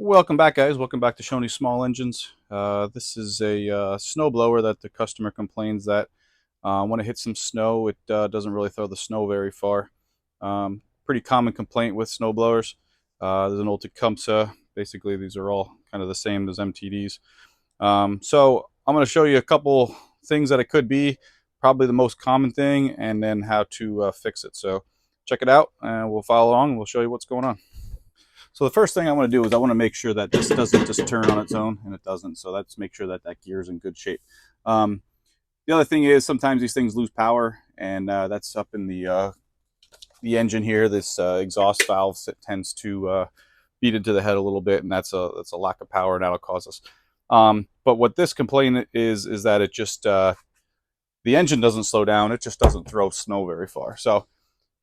Welcome back, guys. Welcome back to Shoney's Small Engines. This is a snowblower that the customer complains that when it hits some snow, it doesn't really throw the snow very far. Pretty common complaint with snowblowers. There's an old tecumseh. Basically, these are all kind of the same as MTDs. So I'm going to show you a couple things that it could be, probably the most common thing, and then how to fix it. So check it out, and we'll follow along, and we'll show you what's going on. So the first thing I want to do is I want to make sure that this doesn't just turn on its own, and it doesn't. So let's make sure that that gear is in good shape. The other thing is sometimes these things lose power, and that's up in the engine here. This exhaust valve tends to beat into the head a little bit, and that's a lack of power, and that'll cause us. But what this complaint is that it just the engine doesn't slow down. It just doesn't throw snow very far. So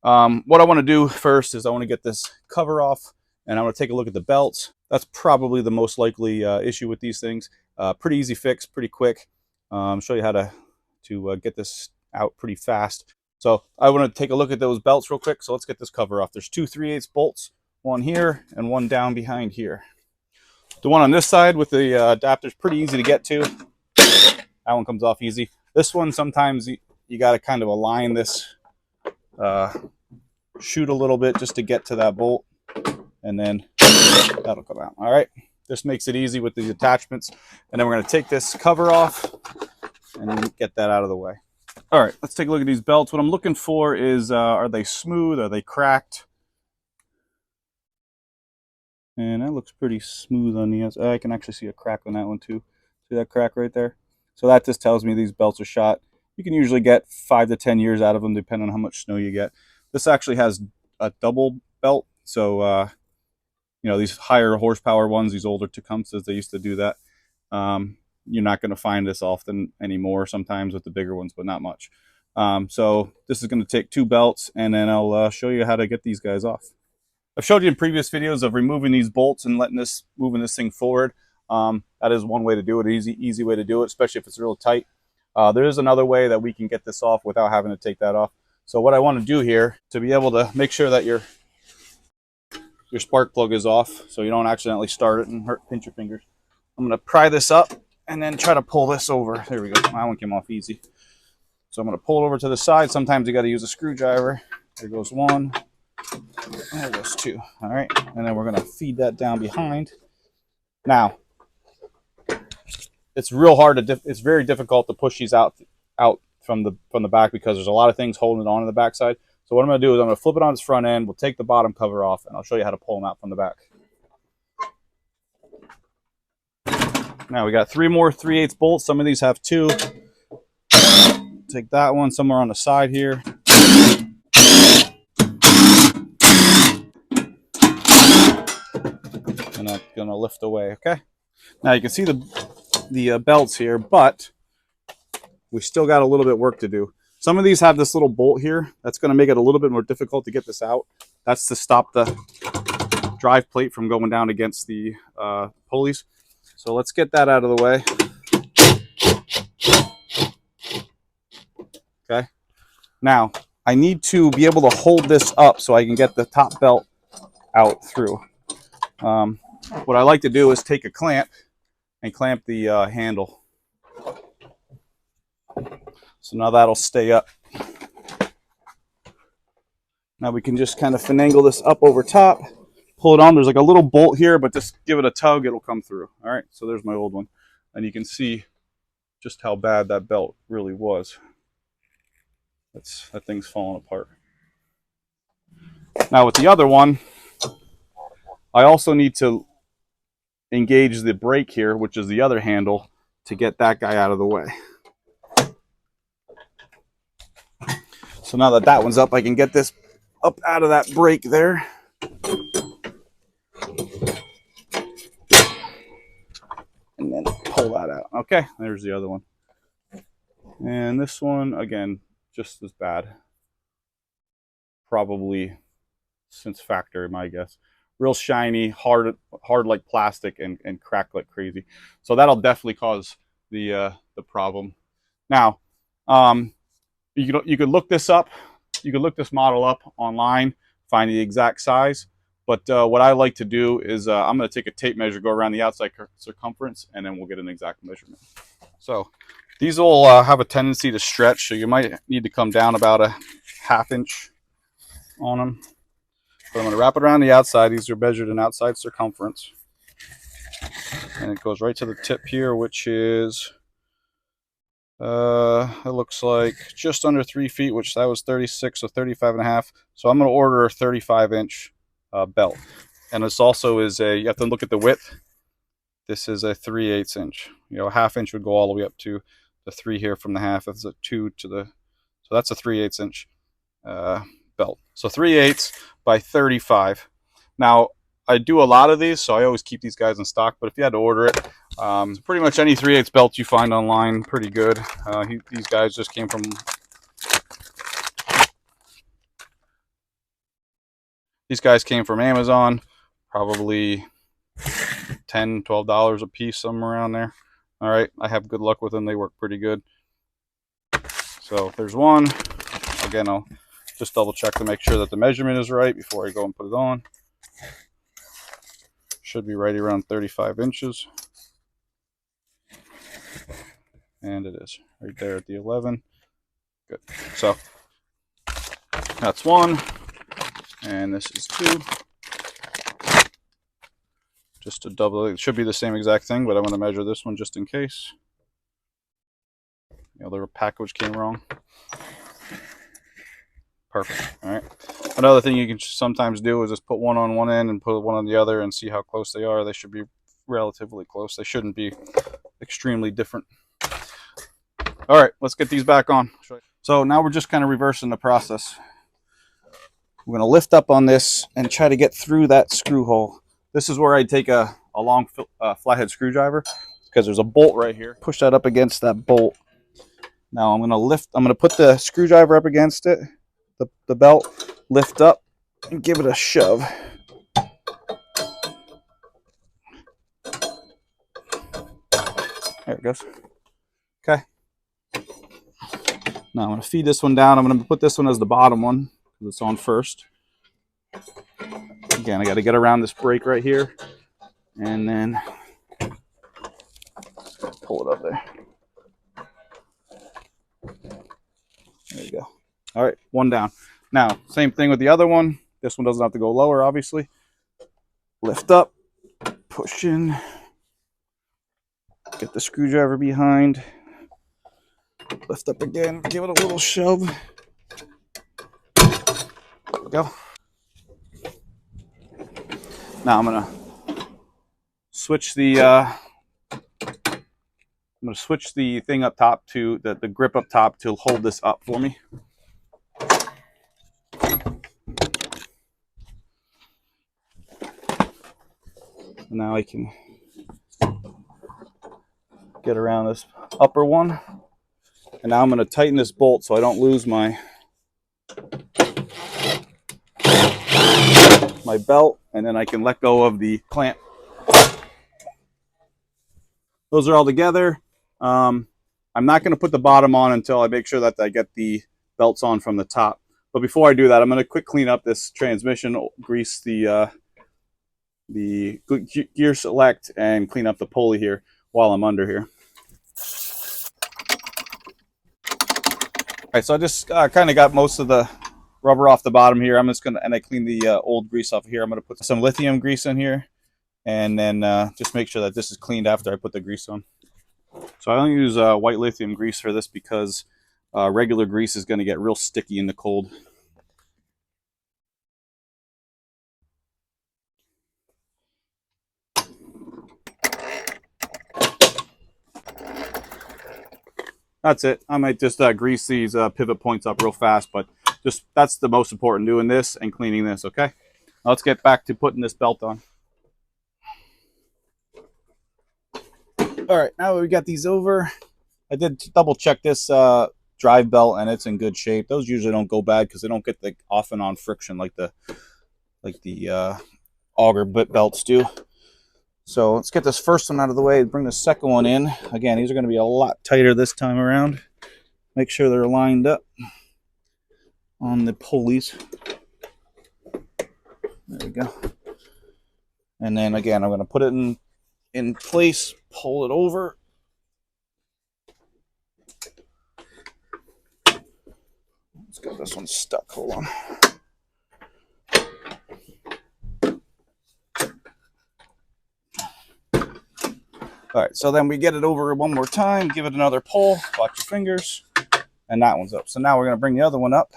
what I want to do first is I want to get this cover off. And I'm going to take a look at the belts. That's probably the most likely issue with these things. Pretty easy fix, pretty quick. Show you how to get this out pretty fast. So I want to take a look at those belts real quick. So let's get this cover off. There's two 3/8 bolts, one here and one down behind here. The one on this side with the adapter is pretty easy to get to. That one comes off easy. This one, sometimes you got to kind of align this chute a little bit just to get to that bolt. And then that'll come out. All right, this makes it easy with these attachments. And then we're going to take this cover off and get that out of the way. All right, let's take a look at these belts. What I'm looking for is, are they smooth? Are they cracked? And that looks pretty smooth on the outside. I can actually see a crack on that one too. See that crack right there? So that just tells me these belts are shot. You can usually get 5 to 10 years out of them depending on how much snow you get. This actually has a double belt. So, you know, these higher horsepower ones, these older Tecumsehs, they used to do that. You're not going to find this often anymore, sometimes with the bigger ones, but not much. So this is going to take 2 belts, and then I'll show you how to get these guys off. I've showed you in previous videos of removing these bolts and moving this thing forward. That is one way to do it, easy way to do it, especially if it's real tight. There is another way that we can get this off without having to take that off. So what I want to do here, to be able to make sure that your spark plug is off so you don't accidentally start it and pinch your fingers, I'm going to pry this up and then try to pull this over. There we go. That one came off easy. So I'm going to pull it over to the side. Sometimes you got to use a screwdriver. There goes one. There goes 2. All right. And then we're going to feed that down behind. Now, it's real hard to, it's very difficult to push these out from the back because there's a lot of things holding it on the backside. So what I'm going to do is I'm going to flip it on its front end. We'll take the bottom cover off, and I'll show you how to pull them out from the back. Now we got 3 more 3/8 bolts. Some of these have 2. Take that one somewhere on the side here. And I'm going to lift away, okay? Now you can see the belts here, but we still got a little bit of work to do. Some of these have this little bolt here. That's going to make it a little bit more difficult to get this out. That's to stop the drive plate from going down against the pulleys. So let's get that out of the way. Okay. Now, I need to be able to hold this up so I can get the top belt out through. What I like to do is take a clamp and clamp the handle. So now that'll stay up. Now we can just kind of finagle this up over top, pull it on. There's like a little bolt here, but just give it a tug, it'll come through. All right, so there's my old one. And you can see just how bad that belt really was. That thing's falling apart. Now with the other one, I also need to engage the brake here, which is the other handle, to get that guy out of the way. So now that that one's up, I can get this up out of that brake there. And then pull that out. Okay, there's the other one. And this one, again, just as bad. Probably since factory, my guess. Real shiny, hard like plastic, and crack like crazy. So that'll definitely cause the problem. Now, you could look this up. You could look this model up online, find the exact size. But what I like to do is I'm going to take a tape measure, go around the outside circumference, and then we'll get an exact measurement. So these will have a tendency to stretch, so you might need to come down about a ½ inch on them. But I'm going to wrap it around the outside. These are measured in outside circumference. And it goes right to the tip here, which is, it looks like just under 3 feet, which that was 36, so 35.5. So I'm going to order a 35-inch belt. And this also is a, you have to look at the width. This is a 3/8 inch. You know, a ½ inch would go all the way up to the 3 here from the half. That's a 2 to the, so that's a 3/8 inch belt. So 3/8 by 35. Now, I do a lot of these, so I always keep these guys in stock. But if you had to order it, pretty much any 3/8 belt you find online, pretty good. These guys just came from. These guys came from Amazon, probably $10, $12 a piece, somewhere around there. All right, I have good luck with them. They work pretty good. So there's one. Again, I'll just double check to make sure that the measurement is right before I go and put it on. Should be right around 35 inches. And it is right there at the 11. Good. So that's one. And this is two. Just to double it. It should be the same exact thing, but I'm going to measure this one just in case. The other package came wrong. Perfect. All right. Another thing you can sometimes do is just put one on one end and put one on the other and see how close they are. They should be relatively close. They shouldn't be extremely different. All right, let's get these back on. So now we're just kind of reversing the process. We're going to lift up on this and try to get through that screw hole. This is where I take a long flathead screwdriver, because there's a bolt right here. Push that up against that bolt. Now I'm going to lift. I'm going to put the screwdriver up against it, the belt, lift up, and give it a shove. There it goes. Okay. Now I'm going to feed this one down. I'm going to put this one as the bottom one because it's on first. Again, I got to get around this brake right here, and then pull it up there. There you go. All right, one down. Now, same thing with the other one. This one doesn't have to go lower, obviously. Lift up, push in, get the screwdriver behind, lift up again, give it a little shove. There we go. Now I'm gonna switch the thing up top to the grip up top to hold this up for me. Now I can get around this upper one. And now I'm going to tighten this bolt so I don't lose my belt, and then I can let go of the clamp. Those are all together. I'm not going to put the bottom on until I make sure that I get the belts on from the top. But before I do that, I'm going to quick clean up this transmission, grease the gear select, and clean up the pulley here while I'm under here. All right, so I just kind of got most of the rubber off the bottom here. I'm just gonna, and I clean the old grease off of here. I'm gonna put some lithium grease in here, and then just make sure that this is cleaned after I put the grease on. So I only use white lithium grease for this because regular grease is going to get real sticky in the cold. That's it. I might just grease these pivot points up real fast, but just that's the most important, doing this and cleaning this, okay? Now let's get back to putting this belt on. All right, now we got these over. I did double check this drive belt, and it's in good shape. Those usually don't go bad because they don't get the off and on friction like the auger belts do. So let's get this first one out of the way and bring the second one in. Again, these are going to be a lot tighter this time around. Make sure they're lined up on the pulleys. There we go. And then again, I'm going to put it in place, pull it over. Let's get this one stuck. Hold on. All right, so then we get it over one more time, give it another pull, watch your fingers, and that one's up. So now we're going to bring the other one up.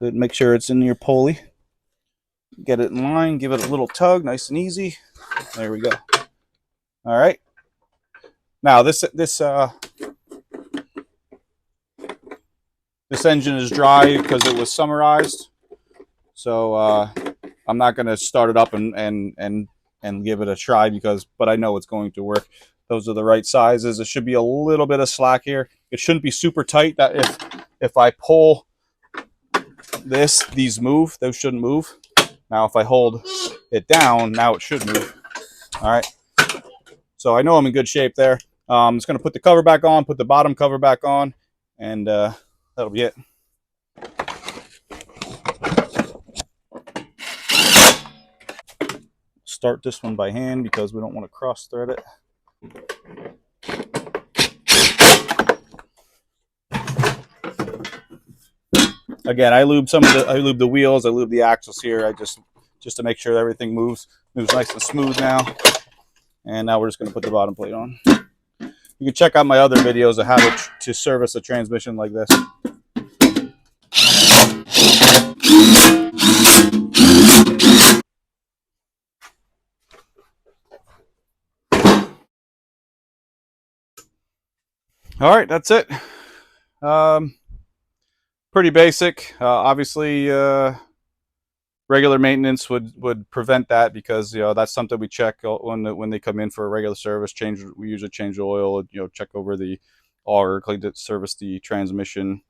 Make sure it's in your pulley. Get it in line, give it a little tug, nice and easy. There we go. All right. Now this engine is dry because it was summerized. So I'm not going to start it up and give it a try but I know it's going to work. Those are the right sizes. It should be a little bit of slack here. It shouldn't be super tight. That if I pull these move. Those shouldn't move. Now if I hold it down, now it should move. All right. So I know I'm in good shape there. I'm just going to put the cover back on, put the bottom cover back on, and that'll be it. Start this one by hand because we don't want to cross thread it. Again, I lube the wheels, I lube the axles here. I just to make sure that everything moves nice and smooth now. And now we're just going to put the bottom plate on. You can check out my other videos of how to service a transmission like this. All right, that's it. Pretty basic. Obviously, regular maintenance would prevent that because that's something we check when they come in for a regular service. We usually change the oil. Check over the auger, clean it, service the transmission,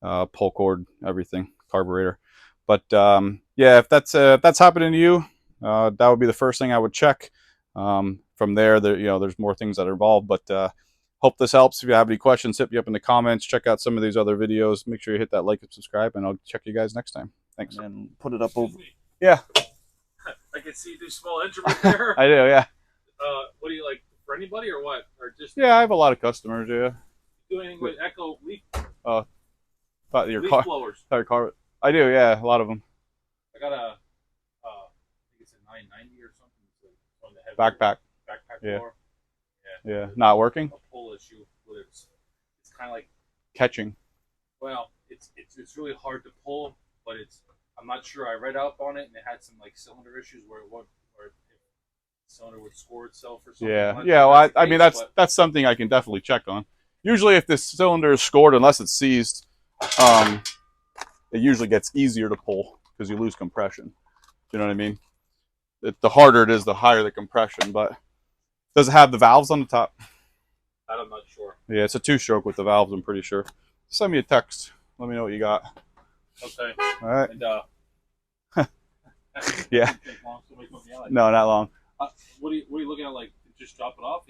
pull cord, everything, carburetor. But yeah, if that's happening to you, that would be the first thing I would check. From there, there's more things that are involved. But hope this helps. If you have any questions, hit me up in the comments. Check out some of these other videos. Make sure you hit that like and subscribe, and I'll check you guys next time. Thanks. And put it up over. Yeah. I can see the small engine right there. I do, yeah. What do you like, for anybody or what? Or just? Yeah, I have a lot of customers. Yeah. Do anything with Echo leaf? Your leaf car blowers. Your car. I do, yeah, a lot of them. I got I think it's a 990 or something. It's on the heavy backpack yeah. Blower. Yeah. Not working. A pull issue. It's kind of like catching. Well, it's really hard to pull, but I'm not sure. I read up on it, and it had some like cylinder issues where the cylinder would score itself or something. Yeah, yeah. Well, I mean that's something I can definitely check on. Usually, if this cylinder is scored, unless it's seized, it usually gets easier to pull because you lose compression. You know what I mean? The harder it is, the higher the compression. But does it have the valves on the top? I'm not sure. Yeah, it's a 2-stroke with the valves. I'm pretty sure. Send me a text. Let me know what you got. Okay. All right. And yeah. No, not long. What are you looking at? Like, just drop it off?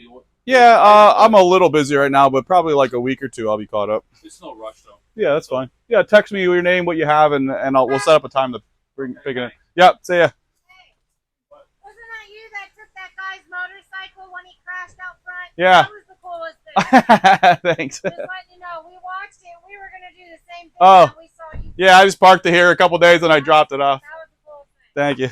Yeah, I'm a little busy right now, but probably like a week or two I'll be caught up. It's no rush though. Yeah, that's fine. Yeah, text me your name, what you have, and we'll set up a time to pick it in. Yep, see ya. Wasn't that you that took that guy's motorcycle when he crashed out front? Yeah. That was the coolest thing. Thanks. Just letting you know, we watched it. We were going to do the same thing Oh. that we saw you. Yeah, I just parked it here a couple days and I dropped it off. That was the coolest thing. Thank you.